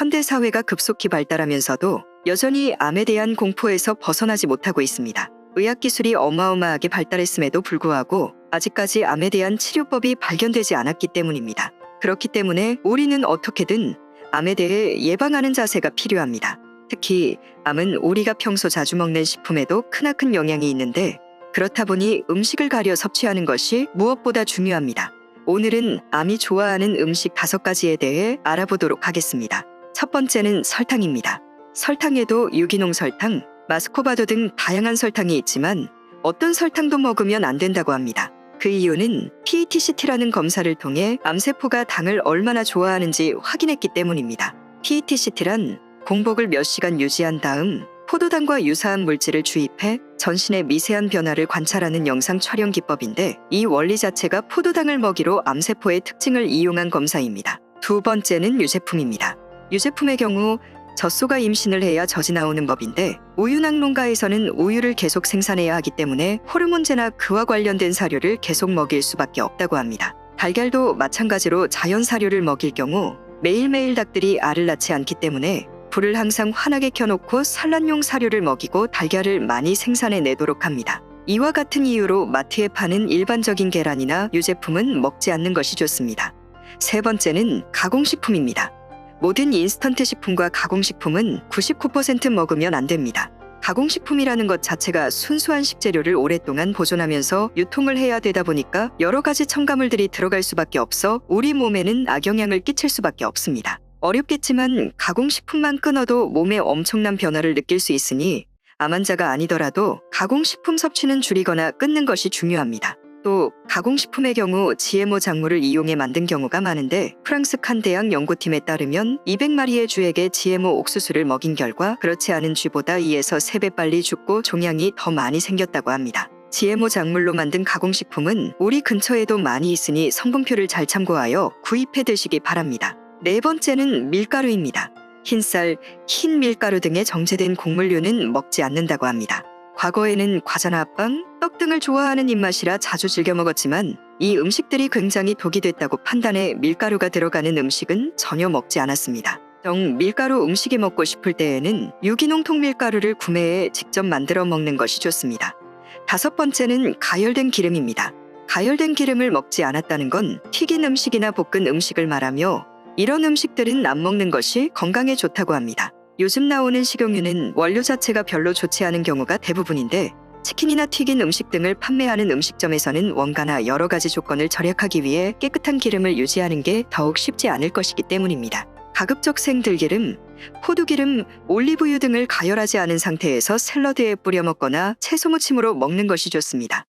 현대 사회가 급속히 발달하면서도 여전히 암에 대한 공포에서 벗어나지 못하고 있습니다. 의학기술이 어마어마하게 발달했음에도 불구하고 아직까지 암에 대한 치료법이 발견되지 않았기 때문입니다. 그렇기 때문에 우리는 어떻게든 암에 대해 예방하는 자세가 필요합니다. 특히 암은 우리가 평소 자주 먹는 식품에도 크나큰 영향이 있는데 그렇다 보니 음식을 가려 섭취하는 것이 무엇보다 중요합니다. 오늘은 암이 좋아하는 음식 5가지에 대해 알아보도록 하겠습니다. 첫 번째는 설탕입니다. 설탕에도 유기농 설탕, 마스코바도 등 다양한 설탕이 있지만 어떤 설탕도 먹으면 안 된다고 합니다. 그 이유는 PET-CT라는 검사를 통해 암세포가 당을 얼마나 좋아하는지 확인했기 때문입니다. PET-CT란 공복을 몇 시간 유지한 다음 포도당과 유사한 물질을 주입해 전신의 미세한 변화를 관찰하는 영상 촬영 기법인데 이 원리 자체가 포도당을 먹이로 암세포의 특징을 이용한 검사입니다. 두 번째는 유제품입니다. 유제품의 경우 젖소가 임신을 해야 젖이 나오는 법인데 우유낙농가에서는 우유를 계속 생산해야 하기 때문에 호르몬제나 그와 관련된 사료를 계속 먹일 수밖에 없다고 합니다. 달걀도 마찬가지로 자연 사료를 먹일 경우 매일매일 닭들이 알을 낳지 않기 때문에 불을 항상 환하게 켜놓고 산란용 사료를 먹이고 달걀을 많이 생산해내도록 합니다. 이와 같은 이유로 마트에 파는 일반적인 계란이나 유제품은 먹지 않는 것이 좋습니다. 세 번째는 가공식품입니다. 모든 인스턴트 식품과 가공식품은 99% 먹으면 안 됩니다. 가공식품이라는 것 자체가 순수한 식재료를 오랫동안 보존하면서 유통을 해야 되다 보니까 여러 가지 첨가물들이 들어갈 수밖에 없어 우리 몸에는 악영향을 끼칠 수밖에 없습니다. 어렵겠지만 가공식품만 끊어도 몸에 엄청난 변화를 느낄 수 있으니 암 환자가 아니더라도 가공식품 섭취는 줄이거나 끊는 것이 중요합니다. 또 가공식품의 경우 GMO 작물을 이용해 만든 경우가 많은데 프랑스 칸 대학 연구팀에 따르면 200마리의 쥐에게 GMO 옥수수를 먹인 결과 그렇지 않은 쥐보다 2에서 3배 빨리 죽고 종양이 더 많이 생겼다고 합니다. GMO 작물로 만든 가공식품은 우리 근처에도 많이 있으니 성분표를 잘 참고하여 구입해 드시기 바랍니다. 네 번째는 밀가루입니다. 흰쌀, 흰 밀가루 등의 정제된 곡물류는 먹지 않는다고 합니다. 과거에는 과자나 빵, 떡 등을 좋아하는 입맛이라 자주 즐겨 먹었지만 이 음식들이 굉장히 독이 됐다고 판단해 밀가루가 들어가는 음식은 전혀 먹지 않았습니다. 정 밀가루 음식이 먹고 싶을 때에는 유기농 통밀가루를 구매해 직접 만들어 먹는 것이 좋습니다. 다섯 번째는 가열된 기름입니다. 가열된 기름을 먹지 않았다는 건 튀긴 음식이나 볶은 음식을 말하며 이런 음식들은 안 먹는 것이 건강에 좋다고 합니다. 요즘 나오는 식용유는 원료 자체가 별로 좋지 않은 경우가 대부분인데 치킨이나 튀긴 음식 등을 판매하는 음식점에서는 원가나 여러 가지 조건을 절약하기 위해 깨끗한 기름을 유지하는 게 더욱 쉽지 않을 것이기 때문입니다. 가급적 생들기름, 포도기름, 올리브유 등을 가열하지 않은 상태에서 샐러드에 뿌려 먹거나 채소 무침으로 먹는 것이 좋습니다.